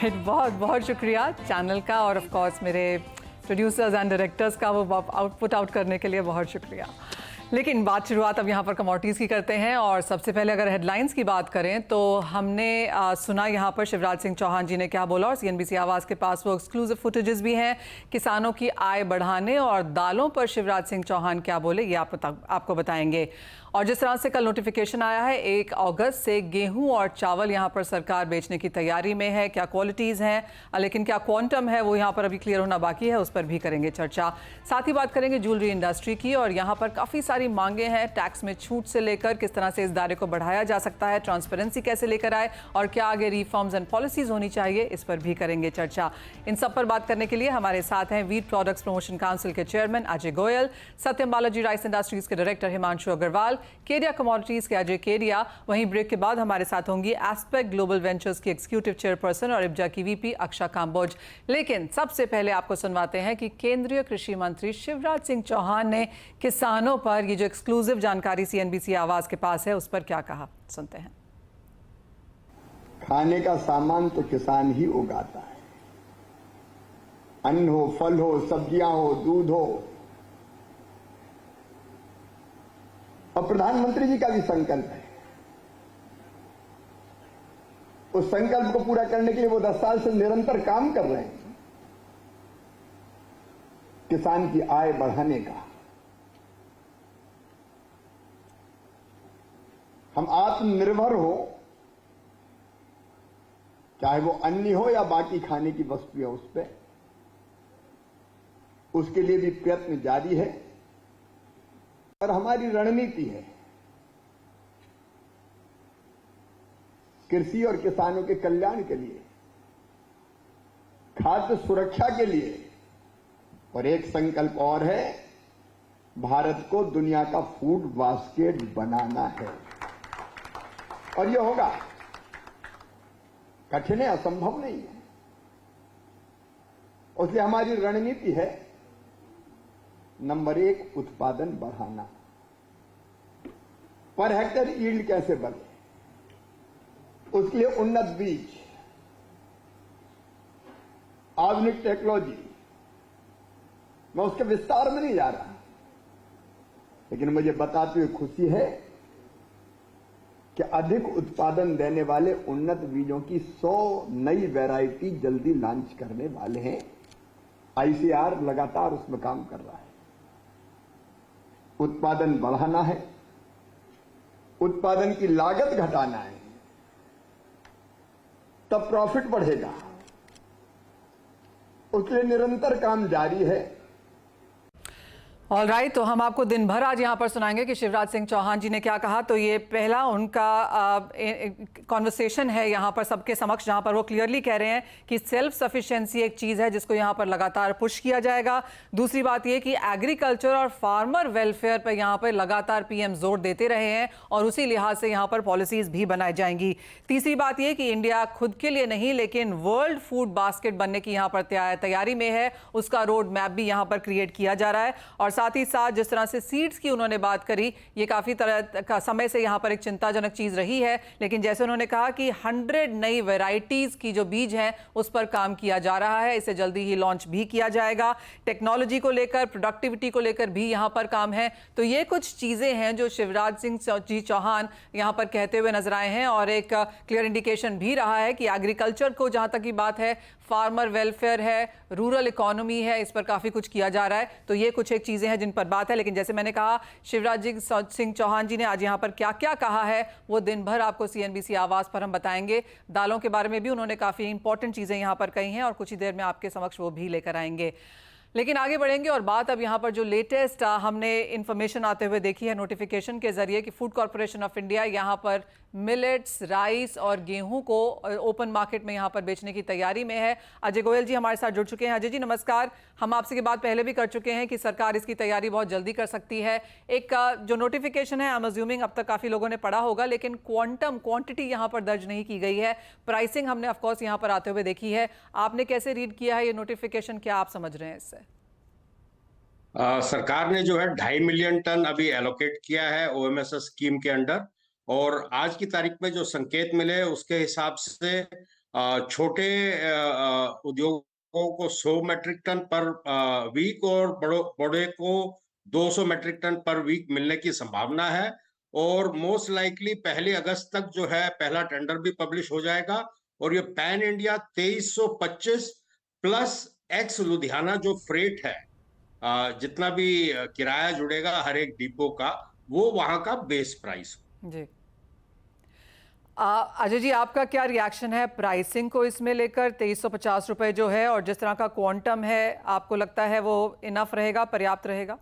Alright, बहुत बहुत शुक्रिया चैनल का और ऑफ कोर्स मेरे प्रोड्यूसर्स एंड डायरेक्टर्स का वो आउटपुट आउट करने के लिए बहुत शुक्रिया। लेकिन बात शुरुआत अब यहाँ पर कमोडिटीज़ की करते हैं और सबसे पहले अगर हेडलाइंस की बात करें तो हमने सुना यहाँ पर शिवराज सिंह चौहान जी ने क्या बोला और सीएनबीसी आवाज़ के पास वो एक्सक्लूसिव फुटेजेस भी हैं किसानों की आय बढ़ाने और दालों पर शिवराज सिंह चौहान क्या बोले ये आपको बताएंगे। और जिस तरह से कल नोटिफिकेशन आया है 1 अगस्त से गेहूं और चावल यहां पर सरकार बेचने की तैयारी में है, क्या क्वालिटीज़ हैं लेकिन क्या क्वांटम है वो यहां पर अभी क्लियर होना बाकी है, उस पर भी करेंगे चर्चा। साथ ही बात करेंगे ज्वेलरी इंडस्ट्री की और यहां पर काफ़ी सारी मांगे हैं, टैक्स में छूट से लेकर किस तरह से इस दायरे को बढ़ाया जा सकता है, ट्रांसपेरेंसी कैसे लेकर आए और क्या आगे रिफॉर्म्स एंड पॉलिसीज़ होनी चाहिए, इस पर भी करेंगे चर्चा। इन सब पर बात करने के लिए हमारे साथ हैं वीट प्रोडक्ट्स प्रमोशन काउंसिल के चेयरमैन अजय गोयल, सत्यम बालाजी राइस इंडस्ट्रीज के डायरेक्टर हिमांशु अग्रवाल, केडिया कमोडिटीज के अजय केडिया। वहीं ब्रेक के बाद हमारे साथ होंगी एस्पेक्ट ग्लोबल वेंचर्स की एग्जीक्यूटिव चेयरपर्सन और इब्जा की वीपी अक्षा काम्बोज। लेकिन सबसे पहले आपको सुनवाते हैं कि केंद्रीय कृषि मंत्री शिवराज सिंह चौहान ने किसानों पर ये जो एक्सक्लूसिव जानकारी सीएनबीसी आवाज के पास है उस पर क्या कहा, सुनते हैं। खाने का सामान तो किसान ही उगाता है, अन्न हो, फल हो, सब्जियां हो, दूध हो। और प्रधानमंत्री जी का भी संकल्प है, उस संकल्प को पूरा करने के लिए वो 10 साल से निरंतर काम कर रहे हैं किसान की आय बढ़ाने का। हम आत्मनिर्भर हो, चाहे वो अन्न हो या बाकी खाने की वस्तु है, उस पे उसके लिए भी प्रयत्न जारी है और हमारी रणनीति है कृषि और किसानों के कल्याण के लिए, खाद्य सुरक्षा के लिए, और एक संकल्प और है, भारत को दुनिया का फूड बास्केट बनाना है। और यह होगा, कठिन है, असंभव नहीं है। इसलिए हमारी रणनीति है नंबर 1 उत्पादन बढ़ाना, पर हेक्टर यील्ड कैसे बढ़े, उसके लिए उन्नत बीज, आधुनिक टेक्नोलॉजी। मैं उसके विस्तार में नहीं जा रहा, लेकिन मुझे बताते हुए खुशी है कि अधिक उत्पादन देने वाले उन्नत बीजों की 100 नई वैरायटी जल्दी लॉन्च करने वाले हैं। आईसीआर लगातार उसमें काम कर रहा है। उत्पादन बढ़ाना है, उत्पादन की लागत घटाना है, तब प्रॉफिट बढ़ेगा। उसके लिए निरंतर काम जारी है। ऑलराइट, तो हम आपको दिन भर आज यहाँ पर सुनाएंगे कि शिवराज सिंह चौहान जी ने क्या कहा। तो ये पहला उनका कॉन्वर्सेशन है यहाँ पर सबके समक्ष, जहाँ पर वो क्लियरली कह रहे हैं कि सेल्फ सफिशिएंसी एक चीज़ है जिसको यहाँ पर लगातार पुश किया जाएगा। दूसरी बात ये कि एग्रीकल्चर और फार्मर वेलफेयर पर यहाँ पर लगातार पीएम जोर देते रहे हैं और उसी लिहाज से यहाँ पर पॉलिसीज़ भी बनाई जाएंगी। तीसरी बात ये कि इंडिया खुद के लिए नहीं लेकिन वर्ल्ड फूड बास्केट बनने की यहाँ पर तैयारी में है, उसका रोड मैप भी यहाँ पर क्रिएट किया जा रहा है। और साथ ही साथ जिस तरह से सीड्स की उन्होंने बात करी, ये काफ़ी तरह का समय से यहाँ पर एक चिंताजनक चीज़ रही है, लेकिन जैसे उन्होंने कहा कि 100 नई वैरायटीज़ की जो बीज हैं उस पर काम किया जा रहा है, इसे जल्दी ही लॉन्च भी किया जाएगा। टेक्नोलॉजी को लेकर, प्रोडक्टिविटी को लेकर भी यहाँ पर काम है। तो ये कुछ चीज़ें हैं जो शिवराज सिंह जी चौहान यहाँ पर कहते हुए नजर आए हैं और एक क्लियर इंडिकेशन भी रहा है कि एग्रीकल्चर को जहाँ तक की बात है, फार्मर वेलफेयर है, रूरल इकोनॉमी है, इस पर काफ़ी कुछ किया जा रहा है। तो ये कुछ एक चीज़ें हैं जिन पर बात है। लेकिन जैसे मैंने कहा, शिवराज सिंह चौहान जी ने आज यहाँ पर क्या क्या कहा है वो दिन भर आपको सीएनबीसी आवाज़ पर हम बताएंगे। दालों के बारे में भी उन्होंने काफ़ी इंपॉर्टेंट चीज़ें यहाँ पर कही हैं और कुछ ही देर में आपके समक्ष वो भी लेकर आएंगे। लेकिन आगे बढ़ेंगे और बात अब यहाँ पर जो लेटेस्ट हमने इन्फॉर्मेशन आते हुए देखी है नोटिफिकेशन के जरिए कि फूड कॉर्पोरेशन ऑफ इंडिया यहाँ पर मिलेट्स, राइस और गेहूं को ओपन मार्केट में यहाँ पर बेचने की तैयारी में है। अजय गोयल जी हमारे साथ जुड़ चुके हैं। अजय जी नमस्कार। हम आपसे की बात पहले भी कर चुके हैं कि सरकार इसकी तैयारी बहुत जल्दी कर सकती है। एक जो नोटिफिकेशन है, आई एम अज्यूमिंग अब तक काफ़ी लोगों ने पढ़ा होगा, लेकिन क्वांटिटी यहाँ पर दर्ज नहीं की गई है। प्राइसिंग हमने ऑफकोर्स यहाँ पर आते हुए देखी है। आपने कैसे रीड किया है ये नोटिफिकेशन, क्या आप समझ रहे हैं इससे? सरकार ने जो है 2.5 मिलियन टन अभी एलोकेट किया है ओएमएसएस स्कीम के अंडर, और आज की तारीख में जो संकेत मिले उसके हिसाब से छोटे उद्योगों को 100 मैट्रिक टन पर वीक और बड़े को 200 मैट्रिक टन पर वीक मिलने की संभावना है। और मोस्ट लाइकली 1 अगस्त तक जो है पहला टेंडर भी पब्लिश हो जाएगा और ये pan India 2325 plus x Ludhiana जो फ्रेट है, जितना भी किराया जुड़ेगा हर एक डिपो का, वो वहां का बेस प्राइस। जी अजय जी, आपका क्या रिएक्शन है प्राइसिंग को इसमें लेकर? 2350 रुपए जो है और जिस तरह का क्वांटम है, आपको लगता है वो इनफ रहेगा, पर्याप्त रहेगा?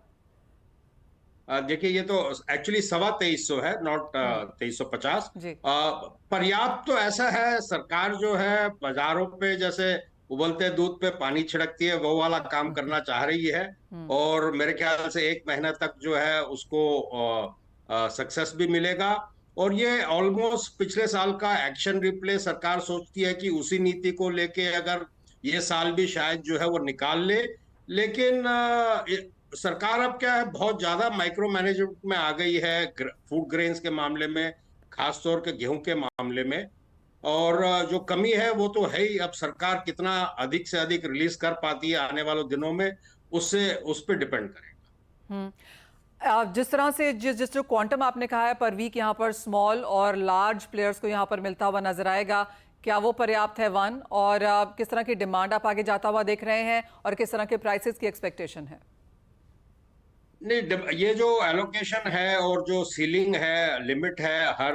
देखिए, ये तो एक्चुअली 2350 है, नॉट 2350। जी पर्याप्त तो ऐसा है, सरकार जो है बाजारों पे जैसे उबलते दूध पे पानी छिड़कती है, वो वाला काम करना चाह रही है। और मेरे ख्याल से 1 महीना तक जो है उसको सक्सेस भी मिलेगा। और ये ऑलमोस्ट पिछले साल का एक्शन रिप्ले सरकार सोचती है कि उसी नीति को लेके अगर ये साल भी शायद जो है वो निकाल ले। लेकिन सरकार अब क्या है, बहुत ज्यादा माइक्रो मैनेजमेंट में आ गई है फूड ग्रेन्स के मामले में, खासतौर के गेहूं के मामले में। और जो कमी है वो तो है ही, अब सरकार कितना अधिक से अधिक रिलीज कर पाती है आने वाले दिनों में, उस पर डिपेंड करेगा। जिस तरह से जिस जो क्वांटम आपने कहा है पर वीक, यहाँ पर स्मॉल और लार्ज प्लेयर्स को यहाँ पर मिलता हुआ नजर आएगा, क्या वो पर्याप्त है? वन, और किस तरह की डिमांड आप आगे जाता हुआ देख रहे हैं और किस तरह के प्राइसेस की एक्सपेक्टेशन है? नहीं, ये जो एलोकेशन है और जो सीलिंग है, लिमिट है हर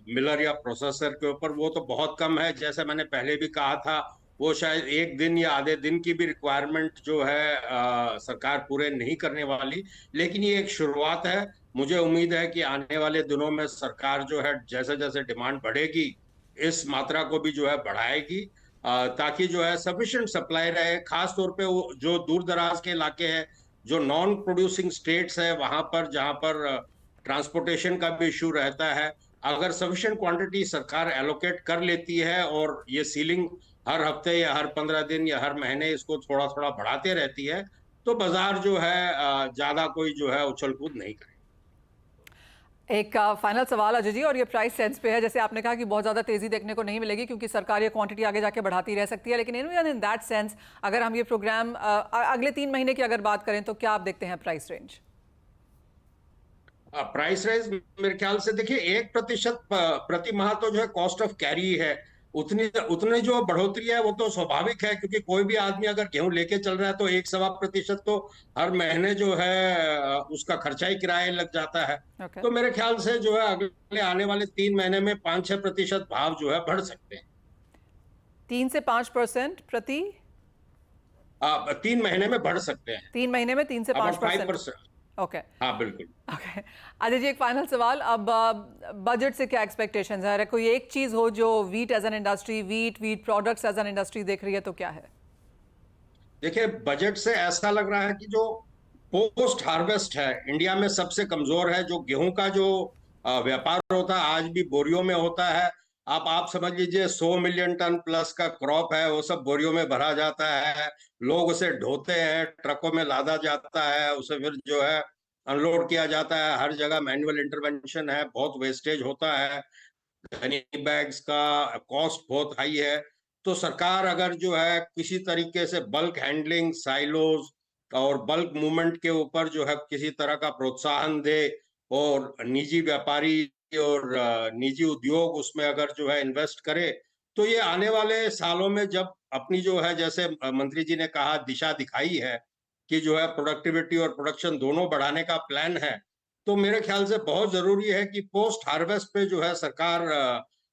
मिलर या प्रोसेसर के ऊपर, वो तो बहुत कम है। जैसे मैंने पहले भी कहा था, वो शायद 1 दिन या आधे दिन की भी रिक्वायरमेंट जो है सरकार पूरे नहीं करने वाली। लेकिन ये एक शुरुआत है। मुझे उम्मीद है कि आने वाले दिनों में सरकार जो है जैसे जैसे डिमांड बढ़ेगी, इस मात्रा को भी जो है बढ़ाएगी, ताकि जो है सफिशिएंट सप्लाई रहे। खास तौर पे वो जो दूर दराज के इलाके हैं, जो नॉन प्रोड्यूसिंग स्टेट्स है, वहां पर जहां पर ट्रांसपोर्टेशन का भी इश्यू रहता है, अगर सफिशिएंट क्वांटिटी सरकार एलोकेट कर लेती है और ये सीलिंग हर हफ्ते या हर 15 दिन या हर महीने इसको थोड़ा थोड़ा बढ़ाते रहती है, तो बाजार जो है ज्यादा कोई जो है उछल कूद नहीं करे। एक फाइनल सवाल अजय जी, और ये प्राइस सेंस पे है। जैसे आपने कहा कि बहुत ज़्यादा तेज़ी देखने को नहीं मिलेगी क्योंकि सरकार ये क्वांटिटी आगे जाके बढ़ाती रह सकती है, लेकिन इन दैट सेंस अगर हम ये प्रोग्राम अगले 3 महीने की अगर बात करें तो क्या आप देखते हैं प्राइस रेंज? प्राइस राइज मेरे ख्याल से देखिए 1% प्रति माह तो जो है कॉस्ट ऑफ कैरी है। उतनी जो बढ़ोतरी है वो तो स्वाभाविक है, क्योंकि कोई भी आदमी अगर गेहूं लेके चल रहा है तो 1-1.25% तो हर महीने जो है उसका खर्चा ही किराए लग जाता है। Okay. तो मेरे ख्याल से जो है अगले आने वाले 3 महीने में 5-6% भाव जो है बढ़ सकते हैं। 3 से 5% प्रति 3 महीने में बढ़ सकते हैं। 3 महीने में 3 से 5%? 5%। ओके हाँ, बिल्कुल। ओके अजय जी, एक फाइनल सवाल। अब बजट से क्या एक्सपेक्टेशंस है? कोई एक चीज हो जो wheat as an industry, wheat products as an industry देख रही है तो क्या है? देखिए, बजट से ऐसा लग रहा है कि जो पोस्ट हार्वेस्ट है इंडिया में सबसे कमजोर है। जो गेहूं का जो व्यापार होता है आज भी बोरियों में होता है। आप समझ लीजिए 100 मिलियन टन प्लस का क्रॉप है, वो सब बोरियों में भरा जाता है। लोग उसे ढोते हैं, ट्रकों में लादा जाता है, उसे फिर जो है अनलोड किया जाता है। हर जगह मैनुअल इंटरवेंशन है, बहुत वेस्टेज होता है। गनी बैग्स का कॉस्ट बहुत हाई है। तो सरकार अगर जो है किसी तरीके से बल्क हैंडलिंग, साइलोज और बल्क मूवमेंट के ऊपर जो है किसी तरह का प्रोत्साहन दे, और निजी व्यापारी और निजी उद्योग उसमें अगर जो है इन्वेस्ट करे, तो ये आने वाले सालों में जब अपनी जो है, जैसे मंत्री जी ने कहा, दिशा दिखाई है कि जो है प्रोडक्टिविटी और प्रोडक्शन दोनों बढ़ाने का प्लान है, तो मेरे ख्याल से बहुत जरूरी है कि पोस्ट हार्वेस्ट पे जो है सरकार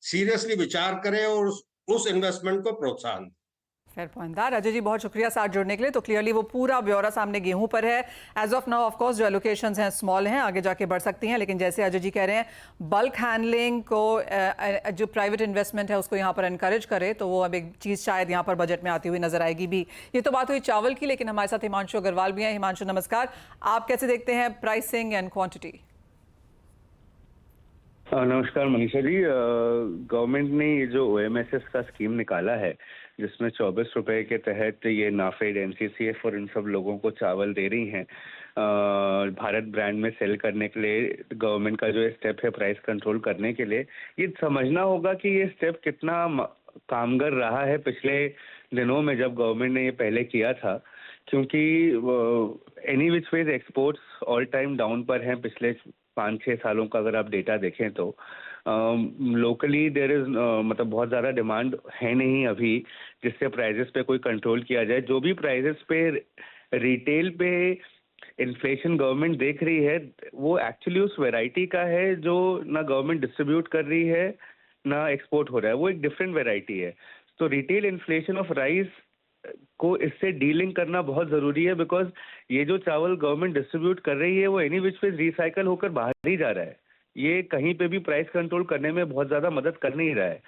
सीरियसली विचार करे और उस इन्वेस्टमेंट को प्रोत्साहन दे। Fair point that. Ajay ji, बहुत शुक्रिया साथ जुड़ने के लिए। तो क्लियरली वो पूरा ब्यौरा सामने गेहूं पर है। As of now of course जो एलोकेशंस हैं स्मॉल हैं, आगे जाके बढ़ सकती हैं, लेकिन जैसे अजय जी कह रहे हैं बल्क हैंडलिंग को जो प्राइवेट इन्वेस्टमेंट है उसको यहाँ पर एनकरेज करे, तो वो अब एक चीज़ शायद यहाँ पर बजट में आती हुई नजर आएगी भी। ये तो बात हुई चावल की, लेकिन हमारे साथ हिमांशु अग्रवाल भी हैं। हिमांशु, नमस्कार। आप कैसे देखते हैं प्राइसिंग एंड क्वांटिटी? नमस्कार मनीषा जी। गवर्नमेंट ने ये जो OMSS का स्कीम निकाला है, जिसमें 24 रुपए के तहत ये नाफेड, NCCF और इन सब लोगों को चावल दे रही हैं भारत ब्रांड में सेल करने के लिए। गवर्नमेंट का जो स्टेप है प्राइस कंट्रोल करने के लिए, ये समझना होगा कि ये स्टेप कितना कामगर रहा है पिछले दिनों में जब गवर्नमेंट ने ये पहले किया था, क्योंकि any which ways exports all time down पर हैं पिछले 5-6 सालों का अगर आप डेटा देखें तो। लोकली देयर इज मतलब बहुत ज़्यादा डिमांड है नहीं अभी जिससे प्राइजेस पे कोई कंट्रोल किया जाए। जो भी प्राइजेस पे रिटेल पे इन्फ्लेशन गवर्नमेंट देख रही है वो एक्चुअली उस वैरायटी का है जो ना गवर्नमेंट डिस्ट्रीब्यूट कर रही है ना एक्सपोर्ट हो रहा है, वो एक डिफरेंट वैरायटी है। तो रिटेल इन्फ्लेशन ऑफ राइस को इससे डीलिंग करना बहुत ज़रूरी है, बिकॉज ये जो चावल गवर्नमेंट डिस्ट्रीब्यूट कर रही है वो एनी विच वेज रिसाइकल होकर बाहर ही जा रहा है, ये कहीं पे भी प्राइस कंट्रोल करने में बहुत ज़्यादा मदद कर नहीं रहा है।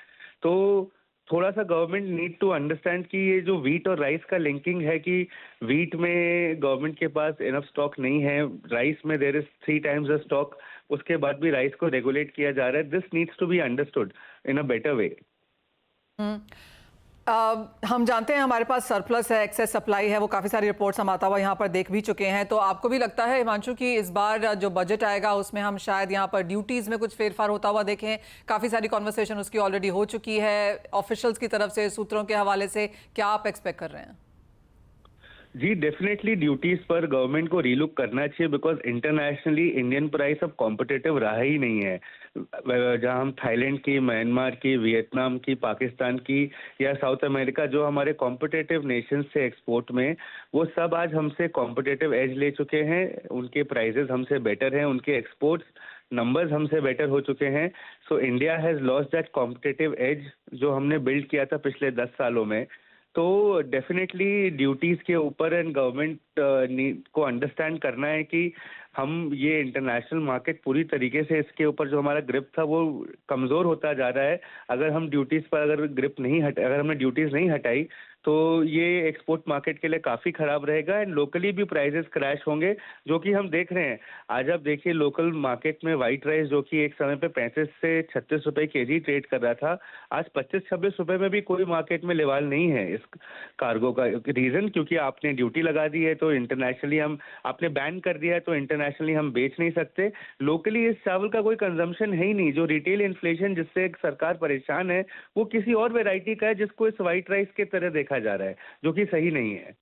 तो थोड़ा सा गवर्नमेंट नीड टू अंडरस्टैंड कि ये जो वीट और राइस का लिंकिंग है कि वीट में गवर्नमेंट के पास इनफ स्टॉक नहीं है, राइस में there is 3 times the stock, उसके बाद भी राइस को रेगुलेट किया जा रहा है। This needs to be understood in a better way. हम जानते हैं हमारे पास सरप्लस है, एक्सेस सप्लाई है, वो काफ़ी सारी रिपोर्ट्स हम आता हुआ यहाँ पर देख भी चुके हैं। तो आपको भी लगता है हिमांशु कि इस बार जो बजट आएगा उसमें हम शायद यहाँ पर ड्यूटीज़ में कुछ फेरफार होता हुआ देखें? काफ़ी सारी कॉन्वर्सेशन उसकी ऑलरेडी हो चुकी है ऑफिशियल्स की तरफ से, सूत्रों के हवाले से। क्या आप एक्सपेक्ट कर रहे हैं? जी डेफिनेटली ड्यूटीज पर गवर्नमेंट को रीलुक करना चाहिए, बिकॉज इंटरनेशनली इंडियन प्राइस अब कॉम्पिटिटिव रहा ही नहीं है। जहां हम थाईलैंड की, म्यांमार की, वियतनाम की, पाकिस्तान की या साउथ अमेरिका जो हमारे कॉम्पिटिटिव नेशंस से एक्सपोर्ट में, वो सब आज हमसे कॉम्पिटिटिव एज ले चुके हैं, उनके प्राइजेस हमसे बेटर हैं, उनके एक्सपोर्ट्स नंबर्स हमसे बेटर हो चुके हैं। So India has lost that competitive as जो हमने बिल्ड किया था पिछले 10 सालों में। तो डेफिनेटली ड्यूटीज़ के ऊपर एंड गवर्नमेंट को अंडरस्टैंड करना है कि हम ये इंटरनेशनल मार्केट पूरी तरीके से इसके ऊपर जो हमारा ग्रिप था वो कमज़ोर होता जा रहा है। अगर हम ड्यूटीज़ पर अगर हमने ड्यूटीज़ नहीं हटाई तो ये एक्सपोर्ट मार्केट के लिए काफ़ी ख़राब रहेगा एंड लोकली भी प्राइजेस क्रैश होंगे, जो कि हम देख रहे हैं। आज आप देखिए लोकल मार्केट में वाइट राइस जो कि एक समय पे 35 से 36 रुपए केजी ट्रेड कर रहा था, आज 25-26 रुपए में भी कोई मार्केट में लेवाल नहीं है इस कार्गो का। रीज़न क्योंकि आपने ड्यूटी लगा दी है, तो इंटरनेशनली आपने बैन कर दिया है, तो इंटरनेशनली हम बेच नहीं सकते। लोकली इस चावल का कोई कंजम्पशन है ही नहीं। जो रिटेल इन्फ्लेशन जिससे सरकार परेशान है वो किसी और वेराइटी का है जिसको इस वाइट राइस के तरह देखा जा रहा है, जो कि सही नहीं है।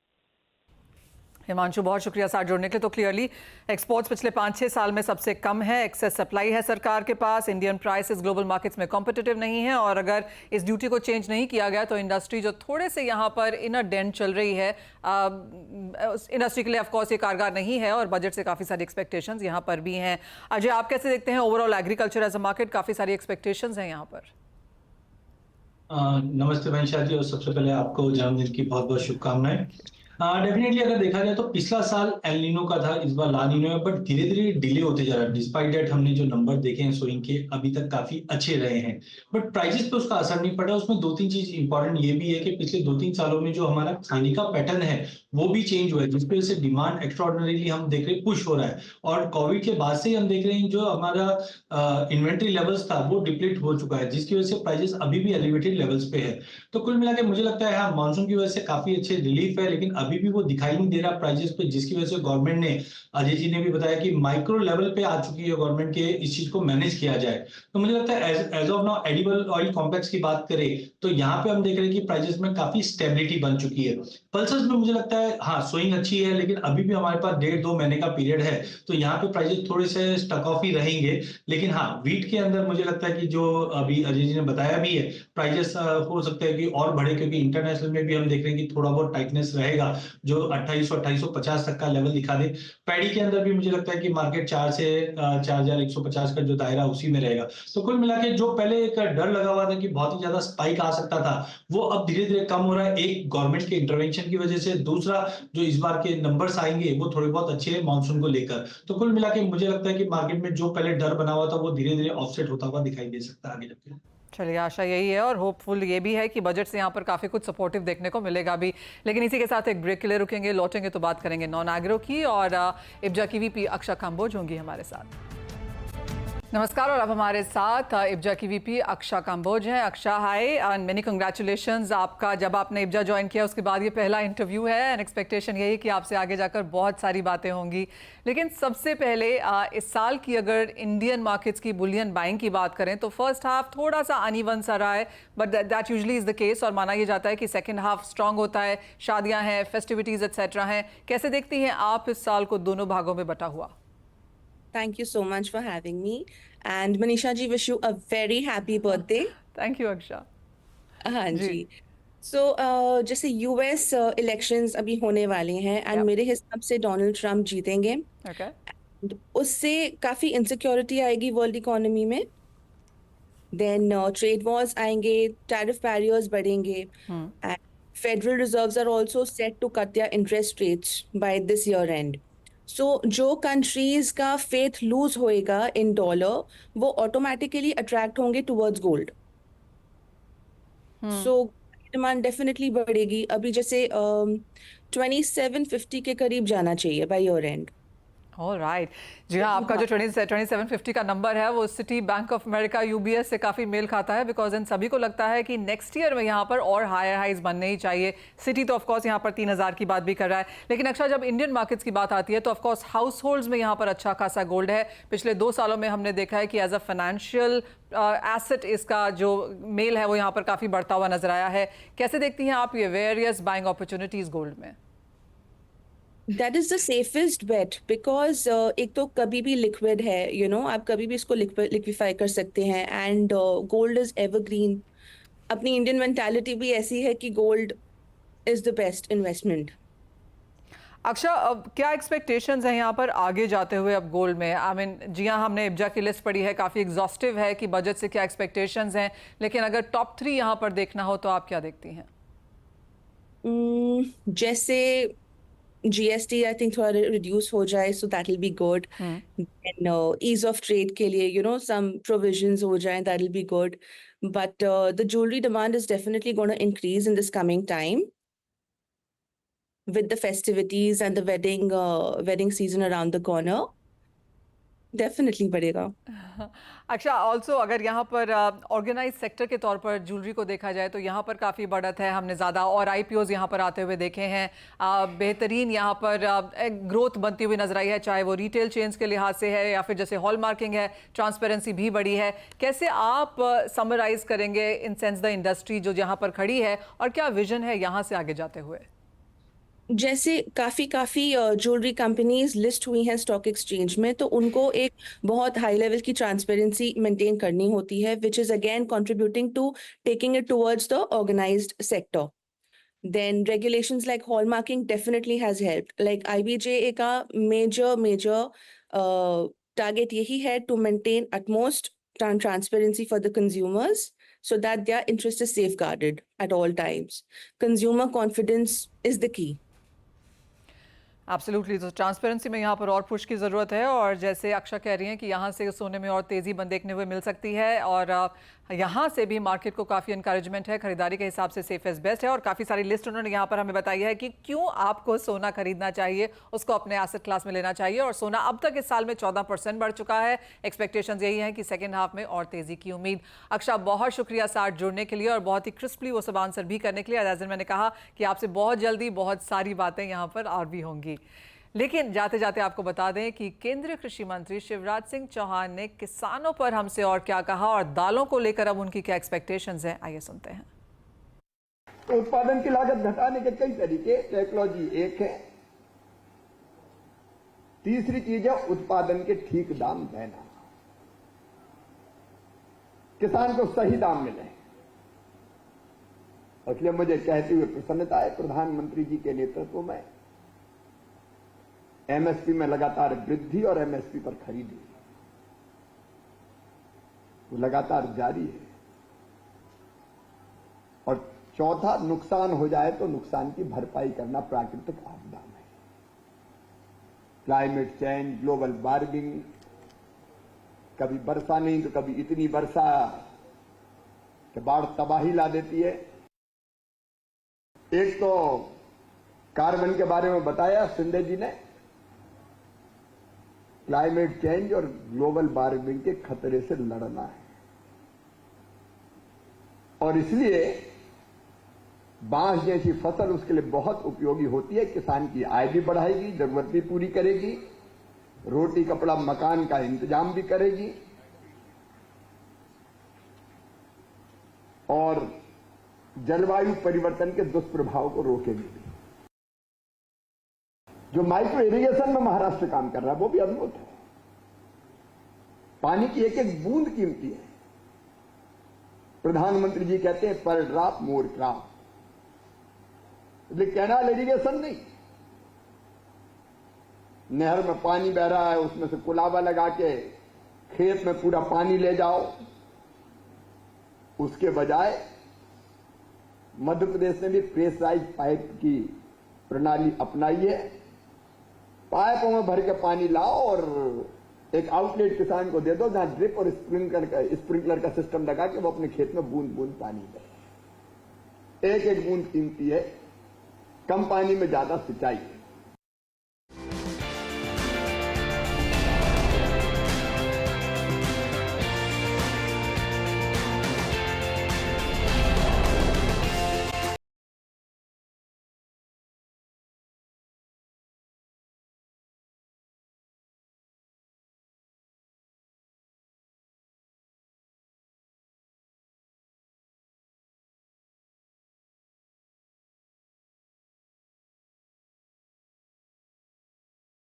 हिमांशु बहुत शुक्रिया साथ जुड़ने के लिए। तो क्लियरली एक्सपोर्ट्स पिछले 5-6 साल में सबसे कम है, एक्सेस सप्लाई है सरकार के पास, इंडियन प्राइसेस ग्लोबल मार्केट्स में कॉम्पिटिटिव नहीं है, और अगर इस ड्यूटी को चेंज नहीं किया गया तो इंडस्ट्री जो थोड़े से यहाँ पर इनर डेंट चल रही है, इंडस्ट्री के लिए ऑफकोर्स ये कारगर नहीं है, और बजट से काफ़ी सारी एक्सपेक्टेशंस यहाँ पर भी हैं। अजय, आप कैसे देखते हैं overall agriculture as a market? काफ़ी सारी एक्सपेक्टेशंस हैं यहाँ पर। नमस्ते वंशा जी, और सबसे पहले आपको जन्मदिन की बहुत बहुत शुभकामनाएं। डेफिनेटली अगर देखा जाए तो पिछला साल एल नीनो का था, इस बार ला नीनो है, बट धीरे धीरे डिले होते जा रहा है। डिस्पाइट दैट हमने जो नंबर देखे हैं सोइंग के अभी तक काफी अच्छे रहे हैं, बट प्राइसेस पे उसका असर नहीं पड़ा। उसमें 2-3 चीज इंपॉर्टेंट ये भी है कि पिछले 2-3 सालों में जो हमारा खाने का पैटर्न है वो भी चेंज हुआ है, जिसकी वजह से डिमांड एक्स्ट्राऑर्डिनरीली हम देख रहे हैं पुश हो रहा है। और कोविड के बाद से हम देख रहे हैं जो हमारा इन्वेंट्री लेवल्स था वो डिप्लीट हो चुका है, जिसकी वजह से प्राइसेस अभी भी एलिवेटेड लेवल्स पे है। तो कुल मिला के मुझे लगता है हाँ, मानसून की वजह से काफी अच्छे रिलीफ है, लेकिन अभी भी वो दिखाई नहीं दे रहा प्राइसेस पे, जिसकी वजह से गवर्नमेंट ने, अजय जी ने भी बताया कि माइक्रो लेवल पे आ चुकी है गवर्नमेंट के इस चीज को मैनेज किया जाए। तो मुझे लगता है as of now edible oil complex की बात करें तो यहाँ पे हम देख रहे हैं कि प्राइसेस में काफी स्टेबिलिटी बन चुकी है। पल्सेस में मुझे लगता है हाँ सोइंग अच्छी है, लेकिन अभी भी हमारे पास 1.5-2 महीने का पीरियड है, तो यहाँ पे प्राइसेस थोड़े से स्टक ऑफ ही रहेंगे। लेकिन हाँ, वीट के अंदर मुझे लगता है कि जो अभी अजय जी ने बताया भी है, प्राइसेस हो सकता है कि और बढ़े, क्योंकि इंटरनेशनल में भी हम देख रहे हैं कि थोड़ा बहुत टाइटनेस रहेगा जो 2800-2850 तक का लेवल दिखा दे। पैडी के अंदर भी मुझे लगता है कि मार्केट 4 से 4150 का जो दायरा उसी में रहेगा। तो कुल मिला के जो पहले एक डर लगा हुआ था कि बहुत ही ज्यादा स्पाइक आ सकता था, वो अब धीरे धीरे कम हो रहा है, एक गवर्नमेंट के इंटरवेंशन की वजह से, दूसरा जो इस बार के नंबर्स आएंगे वो थोड़े बहुत अच्छे हैं मानसून को लेकर। तो कुल मिला के मुझे लगता है कि मार्केट में जो पहले डर बना हुआ था वो धीरे धीरे ऑफसेट होता हुआ दिखाई दे सकता है आगे जाके। चलिए, आशा यही है और होपफुल ये भी है कि बजट से यहाँ पर काफ़ी कुछ सपोर्टिव देखने को मिलेगा भी। लेकिन इसी के साथ एक ब्रेक के लिए रुकेंगे, लौटेंगे तो बात करेंगे नॉन एग्रो की, और इब्जा की वीपी अक्षा कंबोज होंगी हमारे साथ। नमस्कार और अब हमारे साथ इब्जा की वीपी अक्षा कंबोज हैं। अक्षा हाय एंड मेनी कंग्रेचुलेशंस। आपका जब आपने इब्जा ज्वाइन किया उसके बाद ये पहला इंटरव्यू है एंड एक्सपेक्टेशन यही कि आपसे आगे जाकर बहुत सारी बातें होंगी। लेकिन सबसे पहले इस साल की अगर इंडियन मार्केट्स की बुलियन बाइंग की बात करें तो फर्स्ट हाफ थोड़ा सा अनइवन सा रहा है, but that usually is the case और माना यह जाता है कि सेकेंड हाफ स्ट्रांग होता है, शादियाँ हैं, फेस्टिविटीज़ एक्सेट्रा हैं। कैसे देखती हैं आप इस साल को दोनों भागों में बटा हुआ? Thank you so much for having me. And Manisha ji, wish you a very happy birthday. Thank you Aksha. हाँ जी। जी। So, जैसे US इलेक्शंस अभी होने वाले हैं एंड Yep. मेरे हिसाब से डोनाल्ड ट्रम्प जीतेंगे। ओके। उससे काफी इनसिक्योरिटी आएगी वर्ल्ड इकोनॉमी में। देन ट्रेड वॉर्स आएंगे, टैरिफ बैरियर्स बढ़ेंगे and federal reserves are also set to cut their interest rates by this year end. So जो कंट्रीज का फेथ लूज होएगा इन डॉलर वो ऑटोमेटिकली अट्रैक्ट होंगे towards gold. So demand definitely बढ़ेगी। अभी जैसे 2750 के करीब जाना चाहिए बाय ईयर एंड। ऑलराइट। जी हाँ, आपका जो 2750 का नंबर है वो city bank of America UBS से काफ़ी मेल खाता है, बिकॉज इन सभी को लगता है कि नेक्स्ट ईयर में यहाँ पर और हायर हाइज बनने ही चाहिए। सिटी तो ऑफकोर्स यहाँ पर 3000 की बात भी कर रहा है। लेकिन अक्षा, जब इंडियन मार्केट्स की बात आती है तो ऑफकोर्स हाउस होल्ड्स में यहाँ पर अच्छा खासा गोल्ड है। पिछले 2 सालों में हमने देखा है कि एज अ फाइनेंशियल एसेट इसका जो मेल है वो यहाँ पर काफ़ी बढ़ता हुआ नजर आया है। कैसे देखती हैं आप ये वेरियस बाइंग अपॉर्चुनिटीज गोल्ड में? That is the safest bet because एक तो कभी भी लिक्विड है, आप कभी भी इसको लिक्विफाई कर सकते हैं एंड गोल्ड इज एवरग्रीन। अपनी इंडियन मेंटालिटी भी ऐसी है कि gold is the best investment. Aksha, अब क्या एक्सपेक्टेशंस हैं यहाँ पर आगे जाते हुए अब गोल्ड में? आई मीन जी हाँ, हमने इब्जा की लिस्ट पढ़ी है, काफ़ी एग्जॉस्टिव है कि बजट से क्या एक्सपेक्टेशंस हैं, लेकिन अगर टॉप 3 यहाँ पर देखना हो तो आप क्या देखती हैं? जैसे GST आई थिंक थोड़ा रिड्यूस हो जाए so that will be good and ease of trade के लिए सम प्रोविजंस हो जाए that will be good but the jewellery demand is definitely gonna increase in this coming time with the festivities and the wedding season around the corner. Definitely बढ़ेगा। अच्छा, also अगर यहाँ पर organise sector के तौर पर ज्वेलरी को देखा जाए तो यहाँ पर काफ़ी बढ़त है, हमने ज़्यादा और IPOs यहाँ पर आते हुए देखे हैं। बेहतरीन यहाँ पर ग्रोथ बनती हुई नजर आई है, चाहे वो रिटेल चेन्स के लिहाज से है या फिर जैसे हॉल मार्किंग है, ट्रांसपेरेंसी भी बढ़ी है। कैसे आप समराइज करेंगे इन सेंस द इंडस्ट्री जो यहाँ पर खड़ी है और क्या विजन है यहाँ से आगे जाते हुए? जैसे काफी ज्वेलरी कंपनीज लिस्ट हुई हैं स्टॉक एक्सचेंज में, तो उनको एक बहुत हाई लेवल की ट्रांसपेरेंसी मेंटेन करनी होती है, which is again contributing to taking it towards the organised sector. Then regulations like hallmarking definitely has helped. Like IBJA का major target यही है to maintain utmost transparency for the consumers so that their interest is safeguarded at all times. Consumer confidence is the key. Absolutely. तो transparency में यहाँ पर और push की ज़रूरत है और जैसे अक्षा कह रही हैं कि यहाँ से सोने में और तेज़ी देखने हुए मिल सकती है और यहाँ से भी मार्केट को काफ़ी इंकरेजमेंट है, खरीदारी के हिसाब से सेफ एज बेस्ट है और काफ़ी सारी लिस्ट उन्होंने यहाँ पर हमें बताई है कि क्यों आपको सोना खरीदना चाहिए, उसको अपने एसेट क्लास में लेना चाहिए। और सोना अब तक इस साल में 14% बढ़ चुका है। एक्सपेक्टेशंस यही हैं कि सेकेंड हाफ में और तेज़ी की उम्मीद। अक्षा, बहुत शुक्रिया साथ जुड़ने के लिए और बहुत ही क्रिस्पली वो सब आंसर भी करने के लिए। एज मैंने कहा कि आपसे बहुत जल्दी बहुत सारी बातें यहाँ पर और भी होंगी। लेकिन जाते जाते आपको बता दें कि केंद्रीय कृषि मंत्री शिवराज सिंह चौहान ने किसानों पर हमसे और क्या कहा और दालों को लेकर अब उनकी क्या एक्सपेक्टेशंस हैं, आइए सुनते हैं। तो उत्पादन की लागत घटाने के कई तरीके, टेक्नोलॉजी एक है। तीसरी चीज है उत्पादन के ठीक दाम देना, किसान को सही दाम मिले। इसलिए मुझे कहते हुए प्रसन्नता है प्रधानमंत्री जी के नेतृत्व में MSP में लगातार वृद्धि और MSP पर खरीदी वो लगातार जारी है। और चौथा, नुकसान हो जाए तो नुकसान की भरपाई करना प्राकृतिक आपदा में। क्लाइमेट चेंज, ग्लोबल वार्मिंग, कभी वर्षा नहीं तो कभी इतनी वर्षा कि बाढ़ तबाही ला देती है। एक तो कार्बन के बारे में बताया शिंदे जी ने, क्लाइमेट चेंज और ग्लोबल वार्मिंग के खतरे से लड़ना है। और इसलिए बांस जैसी फसल उसके लिए बहुत उपयोगी होती है। किसान की आय भी बढ़ाएगी, जरूरत भी पूरी करेगी, रोटी कपड़ा मकान का इंतजाम भी करेगी और जलवायु परिवर्तन के दुष्प्रभाव को रोकेगी भी। जो माइक्रो इरिगेशन में महाराष्ट्र काम कर रहा है वो भी अद्भुत है। पानी की एक एक बूंद कीमती है। प्रधानमंत्री जी कहते हैं पर ड्रॉप मोर क्रॉप, इसलिए कैनाल इरिगेशन नहीं, नहर में पानी बह रहा है उसमें से कुलावा लगा के खेत में पूरा पानी ले जाओ, उसके बजाय मध्य प्रदेश ने भी प्रेशराइज पाइप की प्रणाली अपनाई है। पाइपों में भर के पानी लाओ और एक आउटलेट किसान को दे दो जहां ड्रिप और स्प्रिंकलर का सिस्टम लगा के वो अपने खेत में बूंद बूंद पानी दे। एक एक बूंद कीमती है, कम पानी में ज्यादा सिंचाई है।